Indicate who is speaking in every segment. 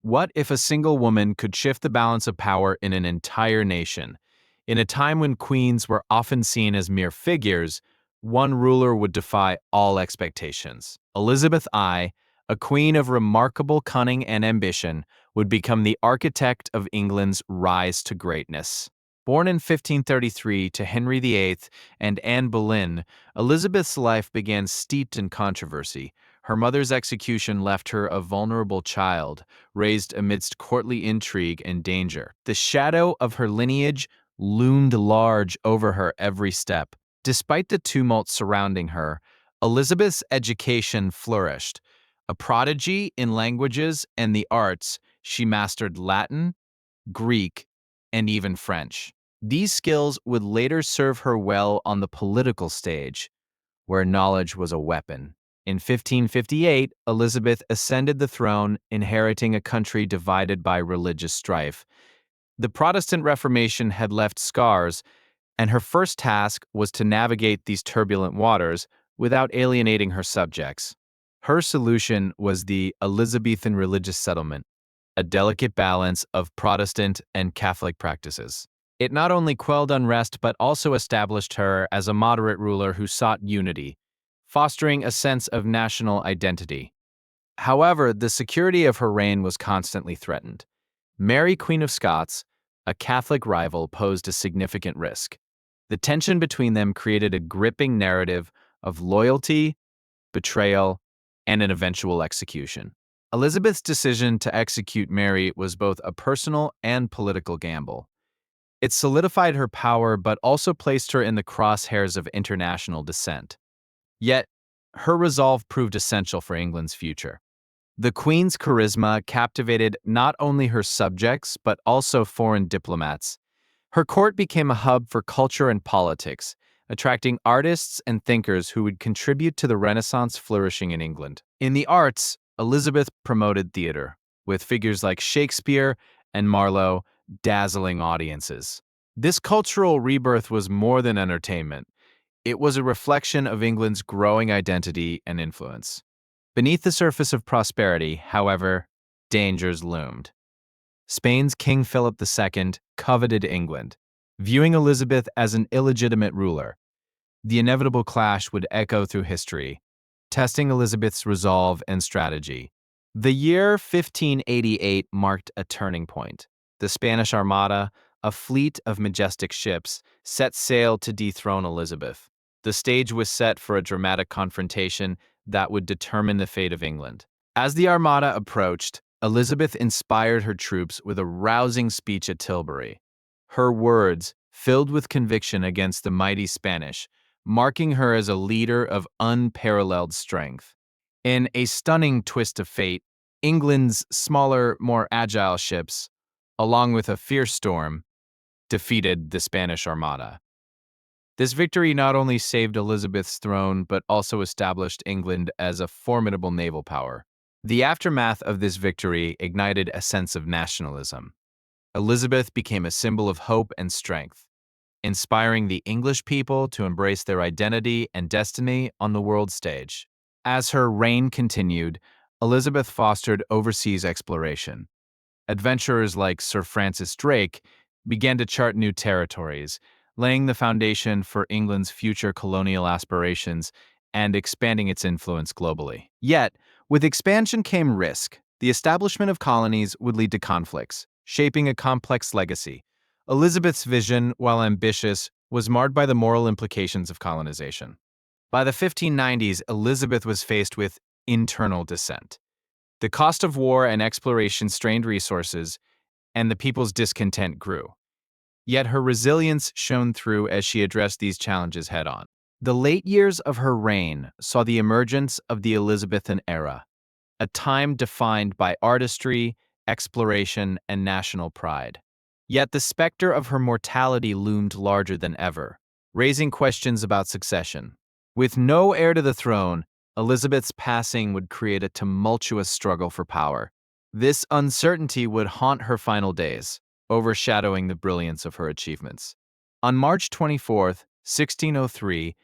Speaker 1: What if a single woman could shift the balance of power in an entire nation? In a time when queens were often seen as mere figures, one ruler would defy all expectations. Elizabeth I, a queen of remarkable cunning and ambition, would become the architect of England's rise to greatness. Born in 1533 to Henry VIII and Anne Boleyn, Elizabeth's life began steeped in controversy. Her mother's execution left her a vulnerable child, raised amidst courtly intrigue and danger. The shadow of her lineage loomed large over her every step. Despite the tumult surrounding her, Elizabeth's education flourished. A prodigy in languages and the arts, she mastered Latin, Greek, and even French. These skills would later serve her well on the political stage, where knowledge was a weapon. In 1558, Elizabeth ascended the throne, inheriting a country divided by religious strife. The Protestant Reformation had left scars, and her first task was to navigate these turbulent waters without alienating her subjects. Her solution was the Elizabethan religious settlement, a delicate balance of Protestant and Catholic practices. It not only quelled unrest but also established her as a moderate ruler who sought unity, fostering a sense of national identity. However, the security of her reign was constantly threatened. Mary, Queen of Scots, a Catholic rival, posed a significant risk. The tension between them created a gripping narrative of loyalty, betrayal, and an eventual execution. Elizabeth's decision to execute Mary was both a personal and political gamble. It solidified her power but also placed her in the crosshairs of international dissent. Yet, her resolve proved essential for England's future. The Queen's charisma captivated not only her subjects but also foreign diplomats. Her court became a hub for culture and politics, attracting artists and thinkers who would contribute to the Renaissance flourishing in England. In the arts, Elizabeth promoted theater, with figures like Shakespeare and Marlowe dazzling audiences. This cultural rebirth was more than entertainment. It was a reflection of England's growing identity and influence. Beneath the surface of prosperity, however, dangers loomed. Spain's King Philip II coveted England, viewing Elizabeth as an illegitimate ruler. The inevitable clash would echo through history, testing Elizabeth's resolve and strategy. The year 1588 marked a turning point. The Spanish Armada, a fleet of majestic ships, set sail to dethrone Elizabeth. The stage was set for a dramatic confrontation that would determine the fate of England. As the Armada approached, Elizabeth inspired her troops with a rousing speech at Tilbury. Her words, filled with conviction against the mighty Spanish, marking her as a leader of unparalleled strength. In a stunning twist of fate, England's smaller, more agile ships, along with a fierce storm, defeated the Spanish Armada. This victory not only saved Elizabeth's throne but also established England as a formidable naval power. The aftermath of this victory ignited a sense of nationalism. Elizabeth became a symbol of hope and strength, inspiring the English people to embrace their identity and destiny on the world stage. As her reign continued, Elizabeth fostered overseas exploration. Adventurers like Sir Francis Drake began to chart new territories, laying the foundation for England's future colonial aspirations and expanding its influence globally. Yet, with expansion came risk. The establishment of colonies would lead to conflicts, shaping a complex legacy. Elizabeth's vision, while ambitious, was marred by the moral implications of colonization. By the 1590s, Elizabeth was faced with internal dissent. The cost of war and exploration strained resources, and the people's discontent grew. Yet her resilience shone through as she addressed these challenges head-on. The late years of her reign saw the emergence of the Elizabethan era, a time defined by artistry, exploration, and national pride. Yet the specter of her mortality loomed larger than ever, raising questions about succession. With no heir to the throne, Elizabeth's passing would create a tumultuous struggle for power. This uncertainty would haunt her final days, overshadowing the brilliance of her achievements. On March 24, 1603,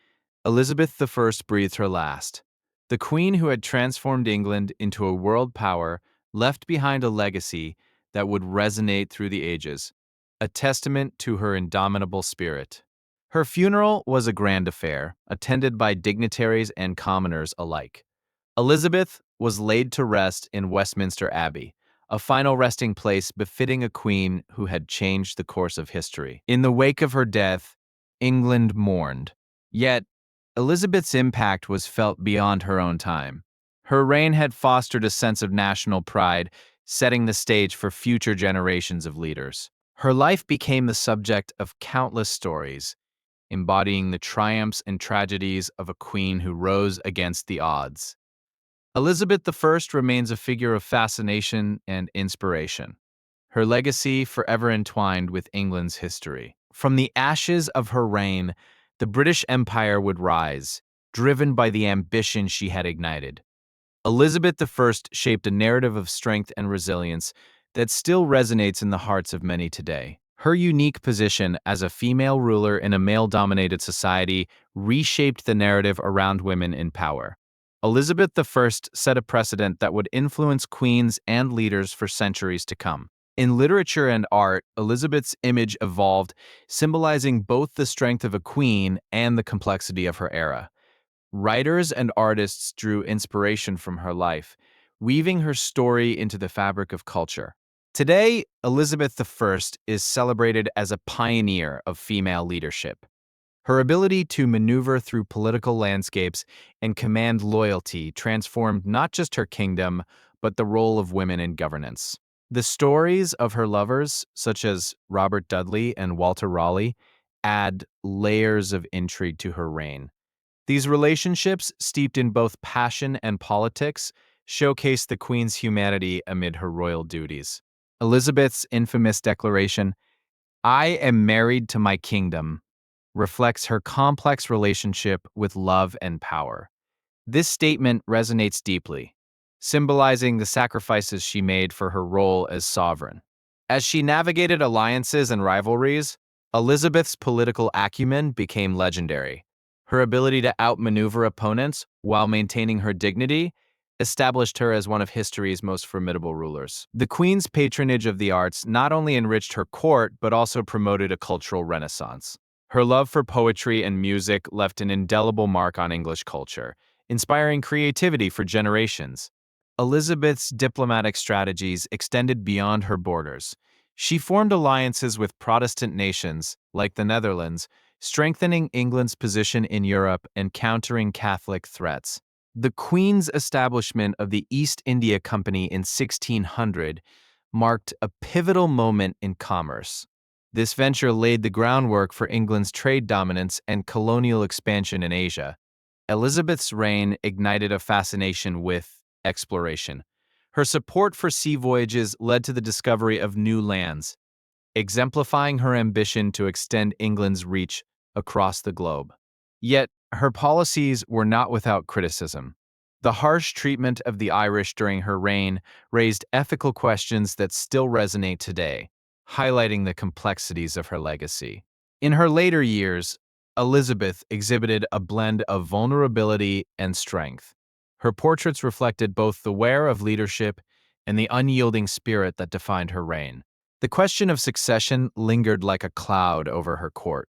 Speaker 1: Elizabeth I breathed her last. The queen who had transformed England into a world power left behind a legacy that would resonate through the ages, a testament to her indomitable spirit. Her funeral was a grand affair, attended by dignitaries and commoners alike. Elizabeth was laid to rest in Westminster Abbey, a final resting place befitting a queen who had changed the course of history. In the wake of her death, England mourned. Yet, Elizabeth's impact was felt beyond her own time. Her reign had fostered a sense of national pride, setting the stage for future generations of leaders. Her life became the subject of countless stories, embodying the triumphs and tragedies of a queen who rose against the odds. Elizabeth I remains a figure of fascination and inspiration, her legacy forever entwined with England's history. From the ashes of her reign, the British Empire would rise, driven by the ambition she had ignited. Elizabeth I shaped a narrative of strength and resilience that still resonates in the hearts of many today. Her unique position as a female ruler in a male-dominated society reshaped the narrative around women in power. Elizabeth I set a precedent that would influence queens and leaders for centuries to come. In literature and art, Elizabeth's image evolved, symbolizing both the strength of a queen and the complexity of her era. Writers and artists drew inspiration from her life, weaving her story into the fabric of culture. Today, Elizabeth I is celebrated as a pioneer of female leadership. Her ability to maneuver through political landscapes and command loyalty transformed not just her kingdom, but the role of women in governance. The stories of her lovers, such as Robert Dudley and Walter Raleigh, add layers of intrigue to her reign. These relationships, steeped in both passion and politics, showcase the Queen's humanity amid her royal duties. Elizabeth's infamous declaration, "I am married to my kingdom," reflects her complex relationship with love and power. This statement resonates deeply, symbolizing the sacrifices she made for her role as sovereign. As she navigated alliances and rivalries, Elizabeth's political acumen became legendary. Her ability to outmaneuver opponents while maintaining her dignity established her as one of history's most formidable rulers. The Queen's patronage of the arts not only enriched her court but also promoted a cultural renaissance. Her love for poetry and music left an indelible mark on English culture, inspiring creativity for generations. Elizabeth's diplomatic strategies extended beyond her borders. She formed alliances with Protestant nations, like the Netherlands, strengthening England's position in Europe and countering Catholic threats. The Queen's establishment of the East India Company in 1600 marked a pivotal moment in commerce. This venture laid the groundwork for England's trade dominance and colonial expansion in Asia. Elizabeth's reign ignited a fascination with exploration. Her support for sea voyages led to the discovery of new lands, exemplifying her ambition to extend England's reach across the globe. Yet, her policies were not without criticism. The harsh treatment of the Irish during her reign raised ethical questions that still resonate today, highlighting the complexities of her legacy. In her later years, Elizabeth exhibited a blend of vulnerability and strength. Her portraits reflected both the wear of leadership and the unyielding spirit that defined her reign. The question of succession lingered like a cloud over her court.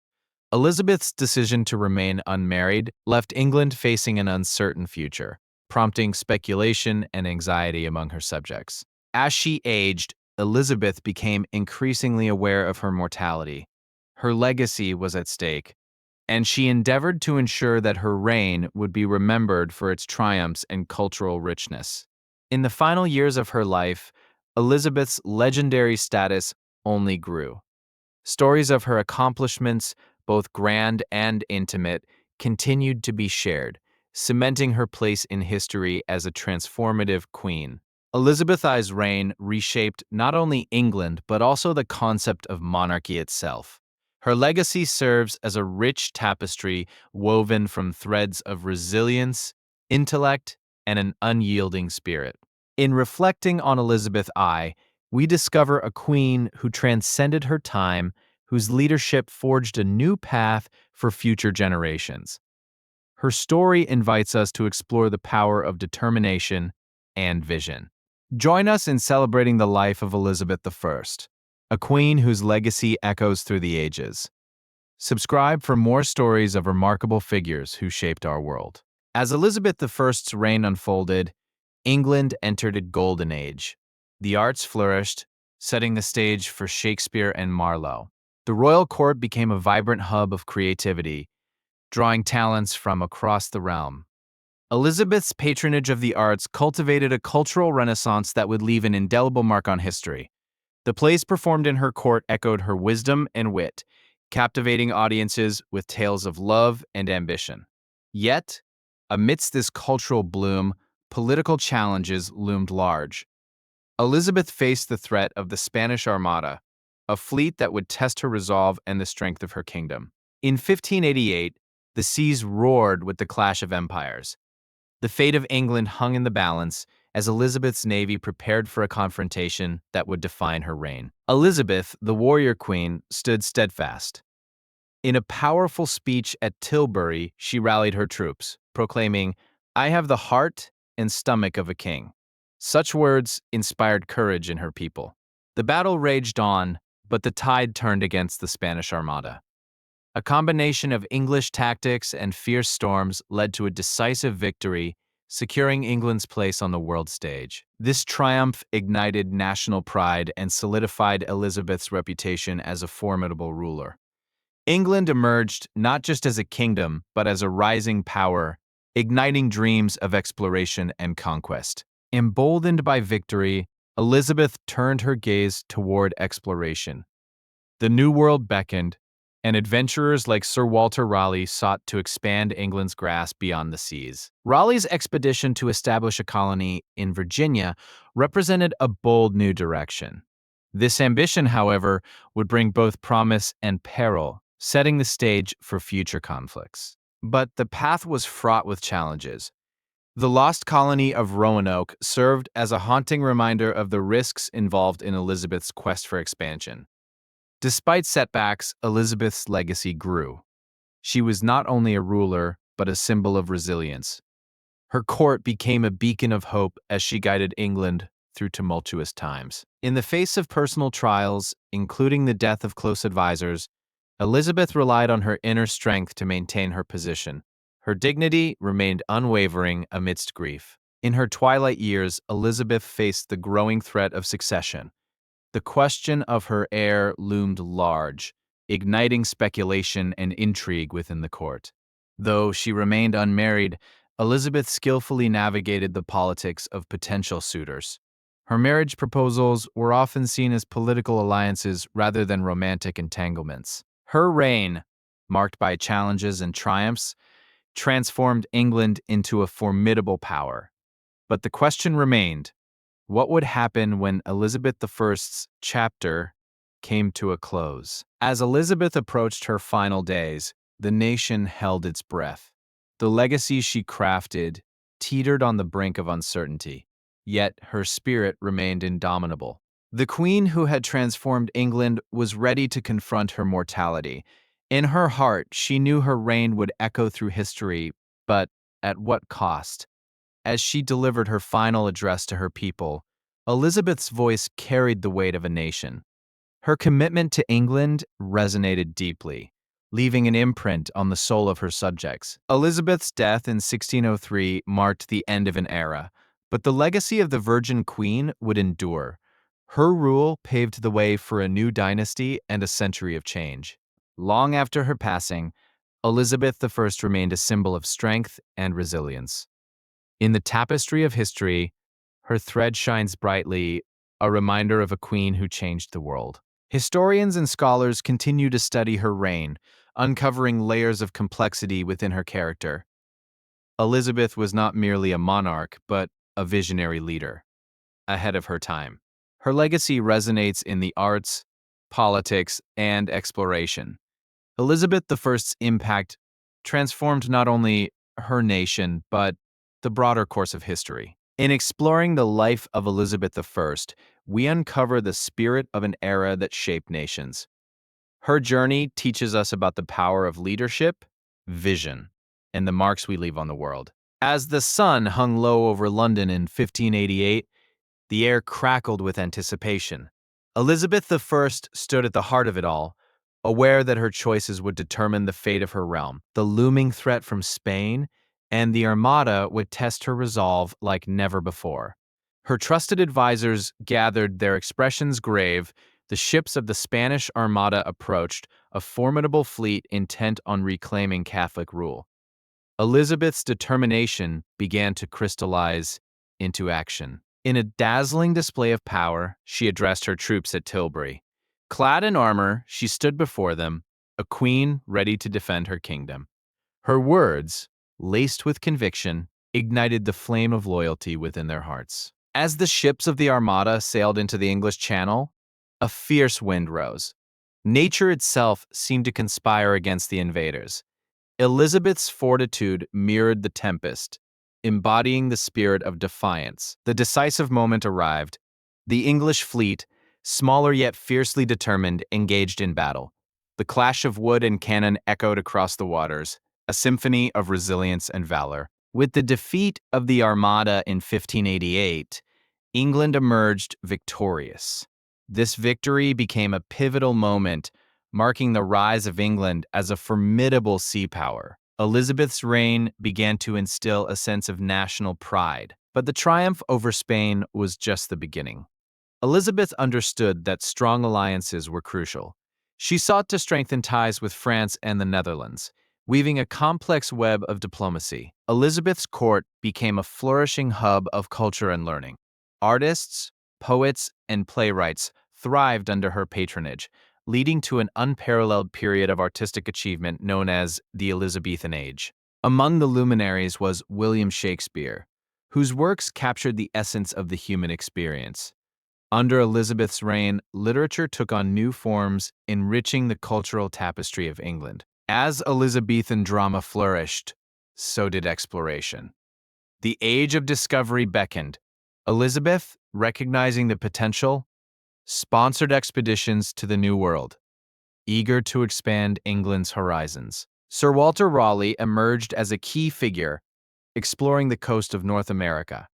Speaker 1: Elizabeth's decision to remain unmarried left England facing an uncertain future, prompting speculation and anxiety among her subjects. As she aged, Elizabeth became increasingly aware of her mortality. Her legacy was at stake, and she endeavored to ensure that her reign would be remembered for its triumphs and cultural richness. In the final years of her life, Elizabeth's legendary status only grew. Stories of her accomplishments, both grand and intimate, continued to be shared, cementing her place in history as a transformative queen. Elizabeth I's reign reshaped not only England but also the concept of monarchy itself. Her legacy serves as a rich tapestry woven from threads of resilience, intellect, and an unyielding spirit. In reflecting on Elizabeth I, we discover a queen who transcended her time, whose leadership forged a new path for future generations. Her story invites us to explore the power of determination and vision. Join us in celebrating the life of Elizabeth I, a queen whose legacy echoes through the ages. Subscribe for more stories of remarkable figures who shaped our world. As Elizabeth I's reign unfolded, England entered a golden age. The arts flourished, setting the stage for Shakespeare and Marlowe. The royal court became a vibrant hub of creativity, drawing talents from across the realm. Elizabeth's patronage of the arts cultivated a cultural renaissance that would leave an indelible mark on history. The plays performed in her court echoed her wisdom and wit, captivating audiences with tales of love and ambition. Yet, amidst this cultural bloom, political challenges loomed large. Elizabeth faced the threat of the Spanish Armada, a fleet that would test her resolve and the strength of her kingdom. In 1588, the seas roared with the clash of empires. The fate of England hung in the balance as Elizabeth's navy prepared for a confrontation that would define her reign. Elizabeth, the warrior queen, stood steadfast. In a powerful speech at Tilbury, she rallied her troops, proclaiming, "I have the heart and stomach of a king." Such words inspired courage in her people. The battle raged on, but the tide turned against the Spanish Armada. A combination of English tactics and fierce storms led to a decisive victory, securing England's place on the world stage. This triumph ignited national pride and solidified Elizabeth's reputation as a formidable ruler. England emerged not just as a kingdom, but as a rising power, igniting dreams of exploration and conquest. Emboldened by victory, Elizabeth turned her gaze toward exploration. The New World beckoned, and adventurers like Sir Walter Raleigh sought to expand England's grasp beyond the seas. Raleigh's expedition to establish a colony in Virginia represented a bold new direction. This ambition, however, would bring both promise and peril, setting the stage for future conflicts. But the path was fraught with challenges. The lost colony of Roanoke served as a haunting reminder of the risks involved in Elizabeth's quest for expansion. Despite setbacks, Elizabeth's legacy grew. She was not only a ruler, but a symbol of resilience. Her court became a beacon of hope as she guided England through tumultuous times. In the face of personal trials, including the death of close advisors, Elizabeth relied on her inner strength to maintain her position. Her dignity remained unwavering amidst grief. In her twilight years, Elizabeth faced the growing threat of succession. The question of her heir loomed large, igniting speculation and intrigue within the court. Though she remained unmarried, Elizabeth skillfully navigated the politics of potential suitors. Her marriage proposals were often seen as political alliances rather than romantic entanglements. Her reign, marked by challenges and triumphs, transformed England into a formidable power. But the question remained: what would happen when Elizabeth I's chapter came to a close? As Elizabeth approached her final days, the nation held its breath. The legacy she crafted teetered on the brink of uncertainty, yet her spirit remained indomitable. The queen who had transformed England was ready to confront her mortality. In her heart, she knew her reign would echo through history, but at what cost? As she delivered her final address to her people, Elizabeth's voice carried the weight of a nation. Her commitment to England resonated deeply, leaving an imprint on the soul of her subjects. Elizabeth's death in 1603 marked the end of an era, but the legacy of the Virgin Queen would endure. Her rule paved the way for a new dynasty and a century of change. Long after her passing, Elizabeth I remained a symbol of strength and resilience. In the tapestry of history, her thread shines brightly, a reminder of a queen who changed the world. Historians and scholars continue to study her reign, uncovering layers of complexity within her character. Elizabeth was not merely a monarch, but a visionary leader, ahead of her time. Her legacy resonates in the arts, politics, and exploration. Elizabeth I's impact transformed not only her nation, but the broader course of history. In exploring the life of Elizabeth I, we uncover the spirit of an era that shaped nations. Her journey teaches us about the power of leadership, vision, and the marks we leave on the world. As the sun hung low over London in 1588, The air crackled with anticipation. Elizabeth I stood at the heart of it all, aware that her choices would determine the fate of her realm. The looming threat from Spain and the Armada would test her resolve like never before. Her trusted advisors gathered their expressions grave. The ships of the Spanish Armada approached, a formidable fleet intent on reclaiming Catholic rule. Elizabeth's determination began to crystallize into action. In a dazzling display of power, she addressed her troops at Tilbury. Clad in armor, she stood before them, a queen ready to defend her kingdom. Her words, laced with conviction, ignited the flame of loyalty within their hearts. As the ships of the Armada sailed into the English Channel, a fierce wind rose. Nature itself seemed to conspire against the invaders. Elizabeth's fortitude mirrored the tempest, embodying the spirit of defiance. The decisive moment arrived. The English fleet, smaller yet fiercely determined, engaged in battle. The clash of wood and cannon echoed across the waters, a symphony of resilience and valor. With the defeat of the Armada in 1588, England emerged victorious. This victory became a pivotal moment, marking the rise of England as a formidable sea power. Elizabeth's reign began to instill a sense of national pride, but the triumph over Spain was just the beginning. Elizabeth understood that strong alliances were crucial. She sought to strengthen ties with France and the Netherlands, weaving a complex web of diplomacy. Elizabeth's court became a flourishing hub of culture and learning. Artists, poets, and playwrights thrived under her patronage, leading to an unparalleled period of artistic achievement known as the Elizabethan Age. Among the luminaries was William Shakespeare, whose works captured the essence of the human experience. Under Elizabeth's reign, literature took on new forms, enriching the cultural tapestry of England. As Elizabethan drama flourished, so did exploration. The age of discovery beckoned. Elizabeth, recognizing the potential, sponsored expeditions to the New World, eager to expand England's horizons. Sir Walter Raleigh emerged as a key figure, exploring the coast of North America.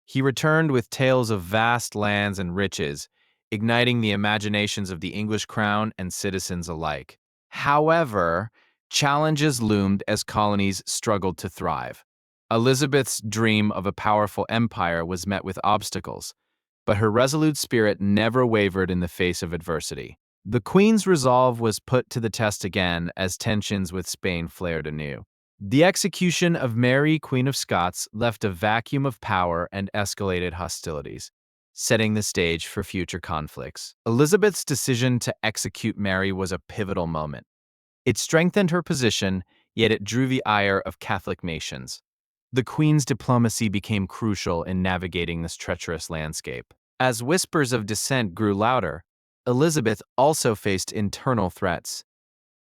Speaker 1: He returned with tales of vast lands and riches, igniting the imaginations of the English crown and citizens alike. However, challenges loomed as colonies struggled to thrive. Elizabeth's dream of a powerful empire was met with obstacles, but her resolute spirit never wavered in the face of adversity. The Queen's resolve was put to the test again as tensions with Spain flared anew. The execution of Mary, Queen of Scots, left a vacuum of power and escalated hostilities, setting the stage for future conflicts. Elizabeth's decision to execute Mary was a pivotal moment. It strengthened her position, yet it drew the ire of Catholic nations. The Queen's diplomacy became crucial in navigating this treacherous landscape. As whispers of dissent grew louder, Elizabeth also faced internal threats.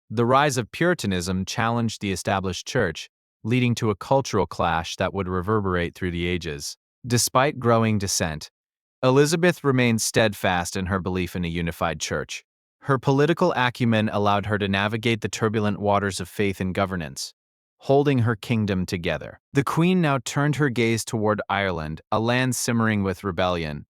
Speaker 1: The rise of Puritanism challenged the established church, leading to a cultural clash that would reverberate through the ages. Despite growing dissent, Elizabeth remained steadfast in her belief in a unified church. Her political acumen allowed her to navigate the turbulent waters of faith and governance, holding her kingdom together. The Queen now turned her gaze toward Ireland, a land simmering with rebellion.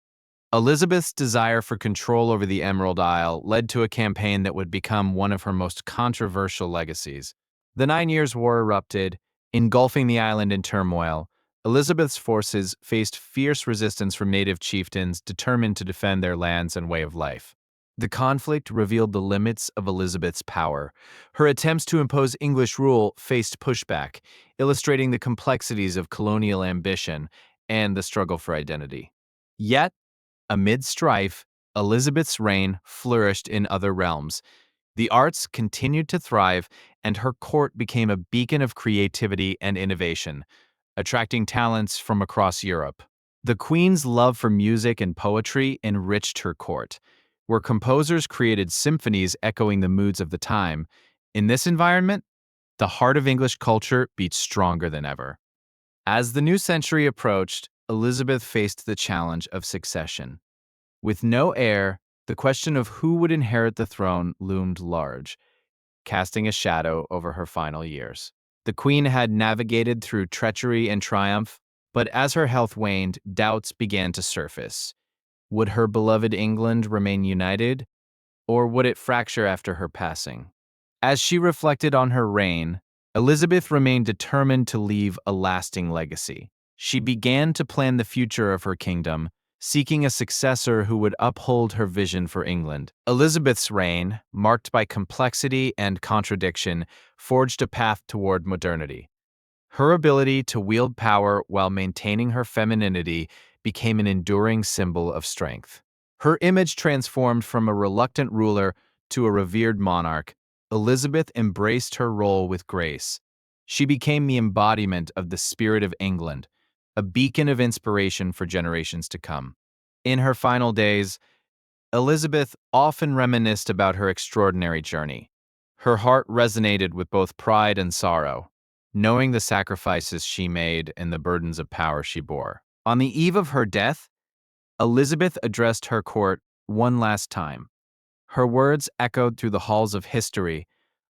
Speaker 1: Elizabeth's desire for control over the Emerald Isle led to a campaign that would become one of her most controversial legacies. The 9 Years' War erupted, engulfing the island in turmoil. Elizabeth's forces faced fierce resistance from native chieftains determined to defend their lands and way of life. The conflict revealed the limits of Elizabeth's power. Her attempts to impose English rule faced pushback, illustrating the complexities of colonial ambition and the struggle for identity. Yet, amid strife, Elizabeth's reign flourished in other realms. The arts continued to thrive, and her court became a beacon of creativity and innovation, attracting talents from across Europe. The Queen's love for music and poetry enriched her court, where composers created symphonies echoing the moods of the time. In this environment, the heart of English culture beat stronger than ever. As the new century approached, Elizabeth faced the challenge of succession. With no heir, the question of who would inherit the throne loomed large, casting a shadow over her final years. The Queen had navigated through treachery and triumph, But as her health waned, doubts began to surface. Would her beloved England remain united, or would it fracture after her passing? As she reflected on her reign, Elizabeth remained determined to leave a lasting legacy. She began to plan the future of her kingdom, seeking a successor who would uphold her vision for England. Elizabeth's reign, marked by complexity and contradiction, forged a path toward modernity. Her ability to wield power while maintaining her femininity became an enduring symbol of strength. Her image transformed from a reluctant ruler to a revered monarch. Elizabeth embraced her role with grace. She became the embodiment of the spirit of England, a beacon of inspiration for generations to come. In her final days, Elizabeth often reminisced about her extraordinary journey. Her heart resonated with both pride and sorrow, knowing the sacrifices she made and the burdens of power she bore. On the eve of her death, Elizabeth addressed her court one last time. Her words echoed through the halls of history,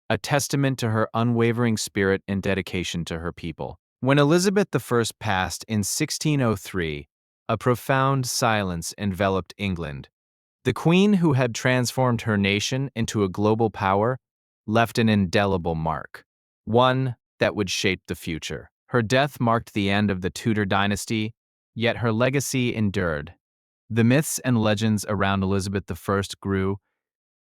Speaker 1: a testament to her unwavering spirit and dedication to her people. When Elizabeth I passed in 1603, a profound silence enveloped England. The queen who had transformed her nation into a global power left an indelible mark, one that would shape the future. Her death marked the end of the Tudor dynasty, yet her legacy endured. The myths and legends around Elizabeth I grew,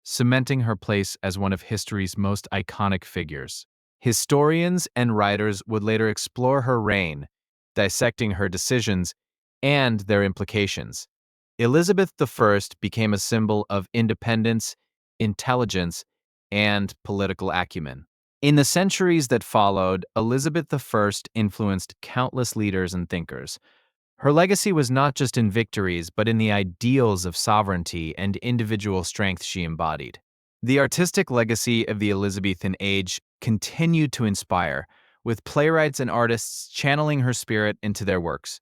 Speaker 1: cementing her place as one of history's most iconic figures. Historians and writers would later explore her reign, dissecting her decisions and their implications. Elizabeth I became a symbol of independence, intelligence, and political acumen. In the centuries that followed, Elizabeth I influenced countless leaders and thinkers. Her legacy was not just in victories, but in the ideals of sovereignty and individual strength she embodied. The artistic legacy of the Elizabethan age continued to inspire, with playwrights and artists channeling her spirit into their works.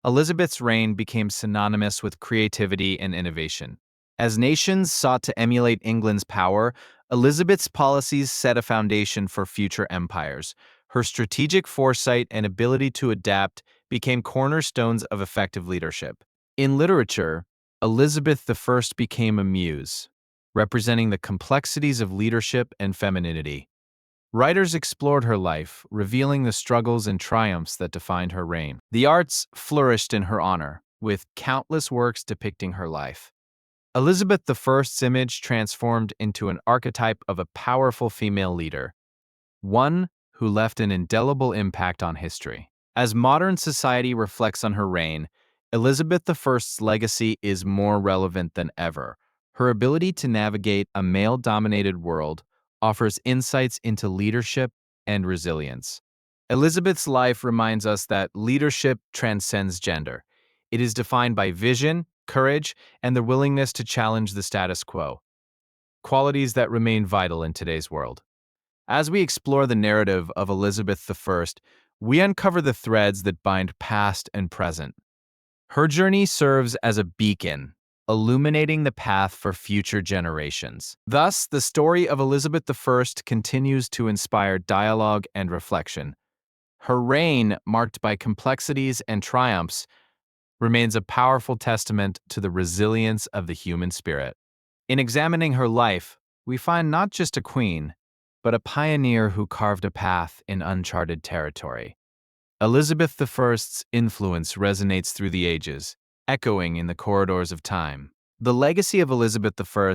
Speaker 1: Elizabeth's reign became synonymous with creativity and innovation. As nations sought to emulate England's power, Elizabeth's policies set a foundation for future empires. Her strategic foresight and ability to adapt became cornerstones of effective leadership. In literature, Elizabeth I became a muse, representing the complexities of leadership and femininity. Writers explored her life, revealing the struggles and triumphs that defined her reign. The arts flourished in her honor, with countless works depicting her life. Elizabeth I's image transformed into an archetype of a powerful female leader, one who left an indelible impact on history. As modern society reflects on her reign, Elizabeth I's legacy is more relevant than ever. Her ability to navigate a male-dominated world offers insights into leadership and resilience. Elizabeth's life reminds us that leadership transcends gender. It is defined by vision, courage, and the willingness to challenge the status quo, qualities that remain vital in today's world. As we explore the narrative of Elizabeth I, we uncover the threads that bind past and present. Her journey serves as a beacon, illuminating the path for future generations. Thus, the story of Elizabeth I continues to inspire dialogue and reflection. Her reign, marked by complexities and triumphs, remains a powerful testament to the resilience of the human spirit. In examining her life, we find not just a queen, but a pioneer who carved a path in uncharted territory. Elizabeth I's influence resonates through the ages, echoing in the corridors of time. The legacy of Elizabeth I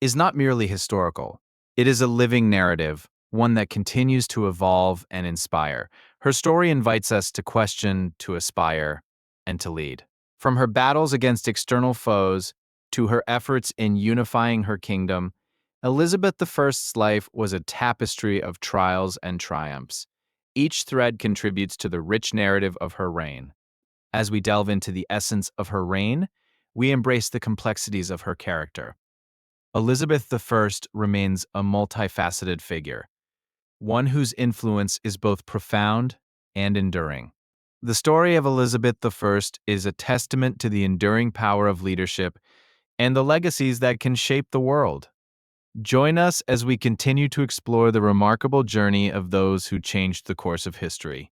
Speaker 1: is not merely historical. It is a living narrative, one that continues to evolve and inspire. Her story invites us to question, to aspire, and to lead. From her battles against external foes to her efforts in unifying her kingdom, Elizabeth I's life was a tapestry of trials and triumphs. Each thread contributes to the rich narrative of her reign. As we delve into the essence of her reign, we embrace the complexities of her character. Elizabeth I remains a multifaceted figure, one whose influence is both profound and enduring. The story of Elizabeth I is a testament to the enduring power of leadership and the legacies that can shape the world. Join us as we continue to explore the remarkable journey of those who changed the course of history.